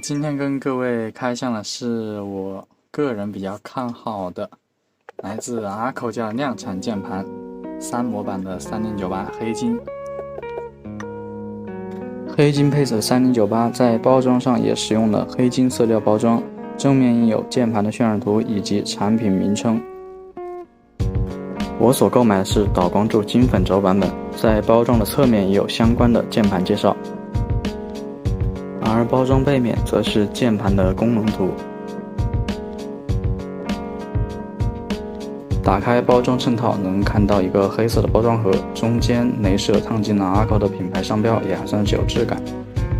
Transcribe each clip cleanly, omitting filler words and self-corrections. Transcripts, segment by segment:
今天跟各位开箱的是我个人比较看好的，来自 ARKO 家的量产键盘3模版的3098黑金。黑金配色3098在包装上也使用了黑金色调包装，正面印有键盘的渲染图以及产品名称。我所购买的是导光柱金粉轴版本，在包装的侧面也有相关的键盘介绍。而包装背面则是键盘的功能图。打开包装衬套，能看到一个黑色的包装盒，中间镭射烫进了 ARKO 的品牌商标，也还算是有质感。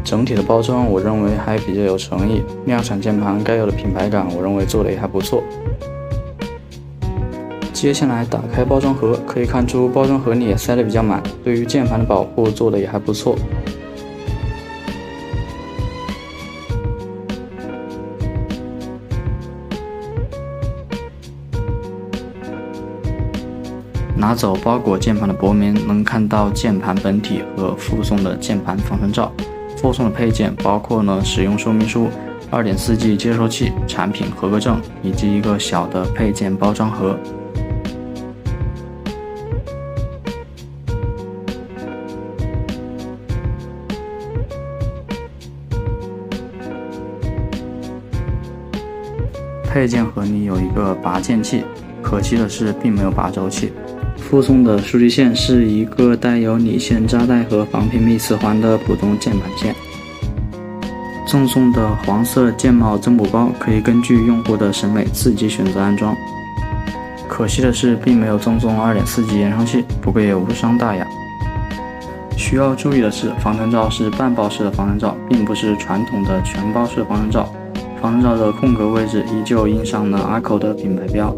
整体的包装我认为还比较有诚意，量产键盘该有的品牌感，我认为做的也还不错。接下来打开包装盒，可以看出包装盒里也塞得比较满，对于键盘的保护做的也还不错。拿走包裹键盘的薄棉，能看到键盘本体和附送的键盘防尘罩。附送的配件包括了使用说明书、2.4G 接收器、产品合格证以及一个小的配件包装盒。配件盒里有一个拔键器，可惜的是并没有拔轴器。附送的数据线是一个带有理线扎带和防屏蔽磁环的普通键盘线。赠送的黄色键帽增补包可以根据用户的审美自己选择安装。可惜的是并没有赠送 2.4G 延长器，不过也无伤大雅。需要注意的是，防尘罩是半包式的防尘罩，并不是传统的全包式防尘罩。防尘罩的空格位置依旧印上了 ARKO 的品牌标。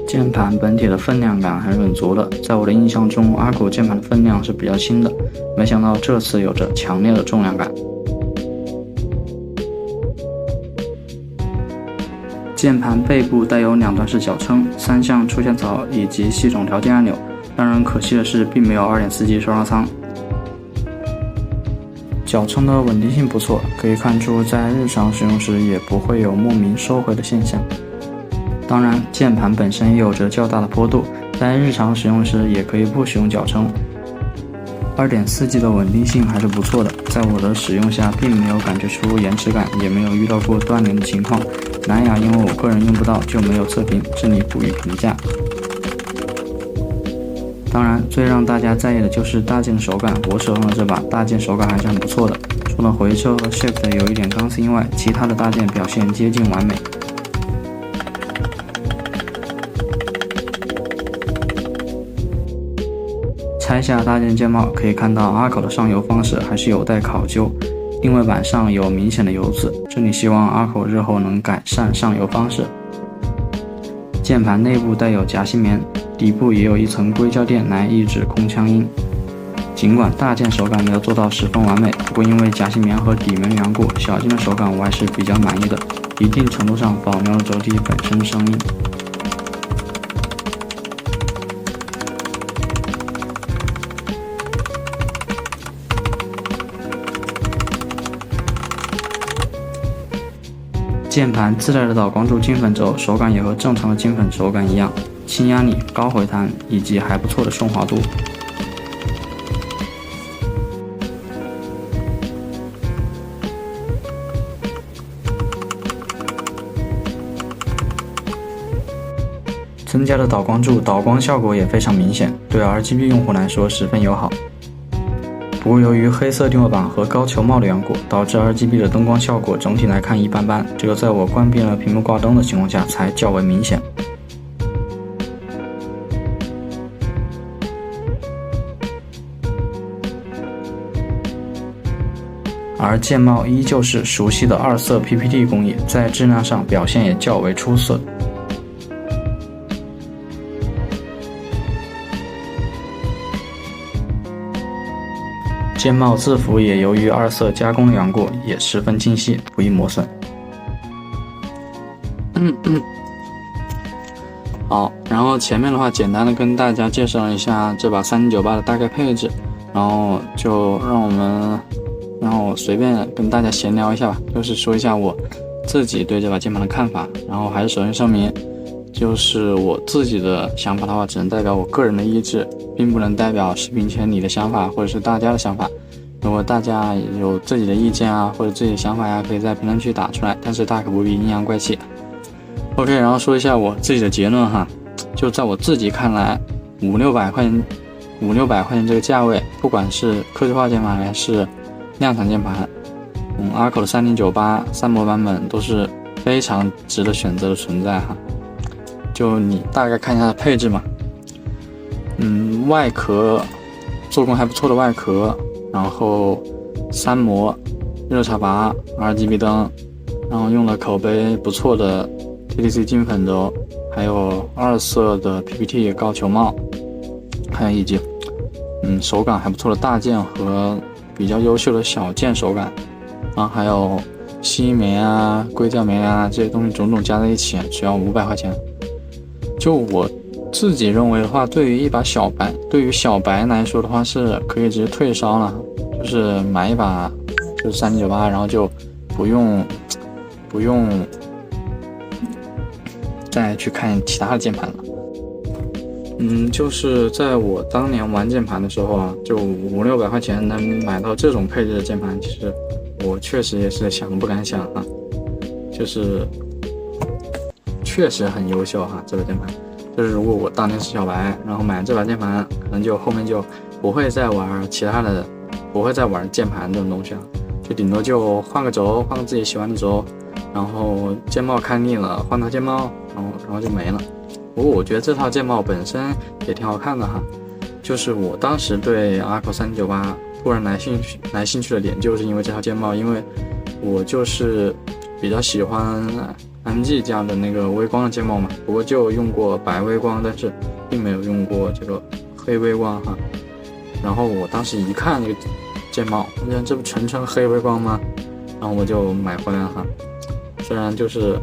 键盘本体的分量感还是很足的，在我的印象中 ARKO 键盘的分量是比较轻的，没想到这次有着强烈的重量感。键盘背部带有2段式脚撑、3项出线槽以及系统调节按钮，让人可惜的是并没有 2.4G 收纳仓。脚撑的稳定性不错，可以看出在日常使用时也不会有莫名收回的现象。当然，键盘本身也有着较大的坡度，在日常使用时也可以不使用脚撑。2.4G 的稳定性还是不错的，在我的使用下并没有感觉出延迟感，也没有遇到过断连的情况。蓝牙因为我个人用不到就没有测评，这里不予评价。当然，最让大家在意的就是大键的手感，我手上的这把大键手感还是很不错的，除了回车和 Shift 有一点钢丝音外，其他的大键表现接近完美。拆下大键键帽，可以看到 ARKO 的上油方式还是有待考究，定位板上有明显的油渍，这里希望 ARKO 日后能改善上油方式。键盘内部带有夹心棉，底部也有一层硅胶垫来抑制空腔音。尽管大键手感没有做到十分完美，不过因为夹心棉和底棉的缘故，小键的手感我还是比较满意的，一定程度上保留了轴体本身的声音。键盘自带的导光柱金粉轴手感也和正常的金粉手感一样，轻压力、高回弹以及还不错的顺滑度。增加的导光柱导光效果也非常明显，对 RGB 用户来说十分友好。不过由于黑色定位板和高球帽的缘故，导致 RGB 的灯光效果整体来看一般般，这个在我关闭了屏幕挂灯的情况下才较为明显。而键帽依旧是熟悉的2色 PPT 工艺，在质量上表现也较为出色。键帽字符也由于2色加工的缘故，也十分清晰，不易磨损。好，然后前面的话简单的跟大家介绍一下这把3098的大概配置，然后就让我们然后随便跟大家闲聊一下吧，就是说一下我自己对这把键盘的看法。然后还是首先声明，就是我自己的想法的话，只能代表我个人的意志，并不能代表视频前你的想法或者是大家的想法。如果大家有自己的意见啊，或者自己的想法呀，可以在评论区打出来，但是大可不必阴阳怪气。OK， 然后说一下我自己的结论哈，就在我自己看来，500-600块钱这个价位，不管是客制化键盘还是量产键盘，Arco 的3098三模版本都是非常值得选择的存在哈。就你大概看一下它的配置嘛，外壳做工还不错的外壳，然后三模热插拔 RGB 灯，然后用了口碑不错的 TTC 金粉轴，还有2色的 PPT 高球帽，还有以及手感还不错的大键和比较优秀的小键手感，然后还有吸音棉啊、硅胶棉啊这些东西种种加在一起，只要500块钱。就我自己认为的话，对于小白来说的话，是可以直接退烧了，就是买一把就是3098，然后就不用再去看其他的键盘了。就是在我当年玩键盘的时候啊，就500-600块钱能买到这种配置的键盘，其实我确实也是想不敢想啊，就是确实很优秀哈，这把键盘。就是如果我当年是小白，然后买这把键盘，可能就后面就不会再玩其他的，不会再玩键盘这种东西了，就顶多就换个轴，换个自己喜欢的轴，然后键帽看腻了换套键帽，然后就没了。不过我觉得这套键帽本身也挺好看的哈，就是我当时对 Arco 3098突然来兴趣的点，就是因为这套键帽，因为我就是比较喜欢 MG 家的那个微光的键帽嘛，不过就用过白微光，但是并没有用过这个黑微光哈。然后我当时一看那个键帽，我觉得这不纯黑微光吗？然后我就买回来了哈。虽然就是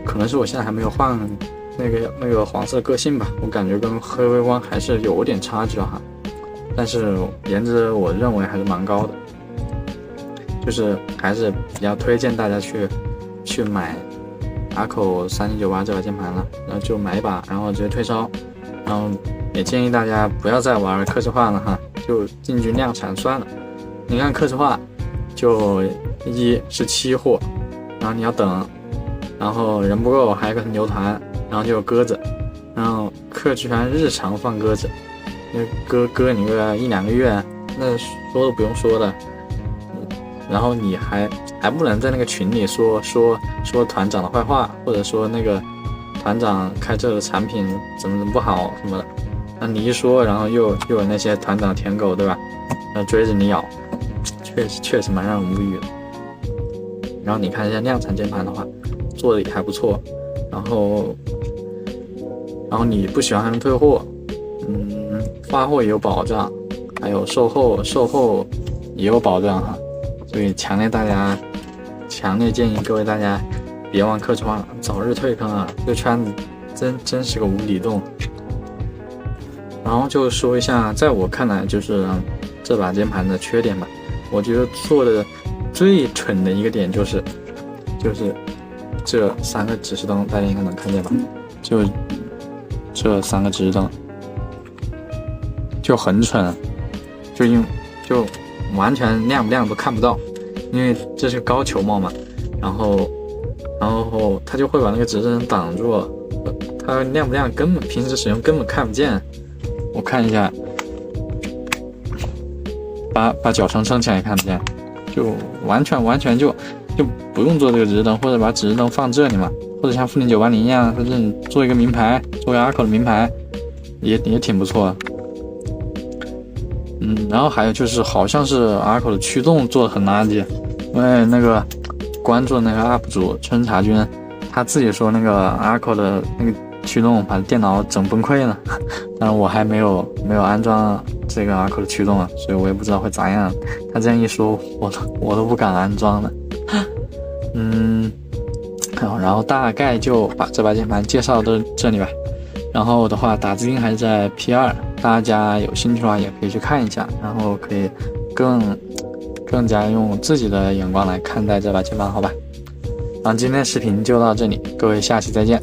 可能是我现在还没有换那个黄色个性吧，我感觉跟黑微光还是有点差距哈，但是颜值我认为还是蛮高的，就是还是比较推荐大家去买 Arco 3098这把键盘了，然后就买一把，然后直接退烧，然后也建议大家不要再玩客制化了哈，就进军量产算了。你看客制化就一是期货，然后你要等，然后人不够还有个牛团，然后就有鸽子，然后客制化日常放鸽子，因为割你个1-2个月，那说都不用说的。然后你还不能在那个群里说团长的坏话，或者说那个团长开这个产品怎么不好什么的，那你一说，然后又有那些团长舔狗，对吧？追着你咬，确实蛮让人无语的。然后你看一下量产键盘的话，做的也还不错，然后你不喜欢还能退货，发货也有保障，还有售后也有保障哈。所以强烈建议各位大家别玩客制化了，早日退坑啊！这个圈子真是个无底洞。然后就说一下，在我看来就是这把键盘的缺点吧。我觉得做的最蠢的一个点就是这3个指示灯，大家应该能看见吧？就这3个指示灯就很蠢，就完全亮不亮都看不到，因为这是高球帽嘛，然后它就会把那个指示灯挡住，它亮不亮平时使用根本看不见。我看一下，把脚撑起来也看不见，就完全就不用做这个指示灯，或者把指示灯放这里嘛，或者像富宁980一样，或者做一个名牌，做一个 Arco 的名牌也挺不错的。然后还有就是好像是 Arco 的驱动做的很垃圾，因为那个关注的那个 UP 主春茶君，他自己说那个 Arco 的那个驱动把电脑整崩溃了，但是我还没有安装这个 Arco 的驱动啊，所以我也不知道会咋样。他这样一说，我都不敢安装了。然后大概就把这把键盘介绍到这里吧。然后的话，打字钉还是在 P2，大家有兴趣的话也可以去看一下，然后可以更更加用自己的眼光来看待这把键盘，好吧？今天的视频就到这里，各位下期再见。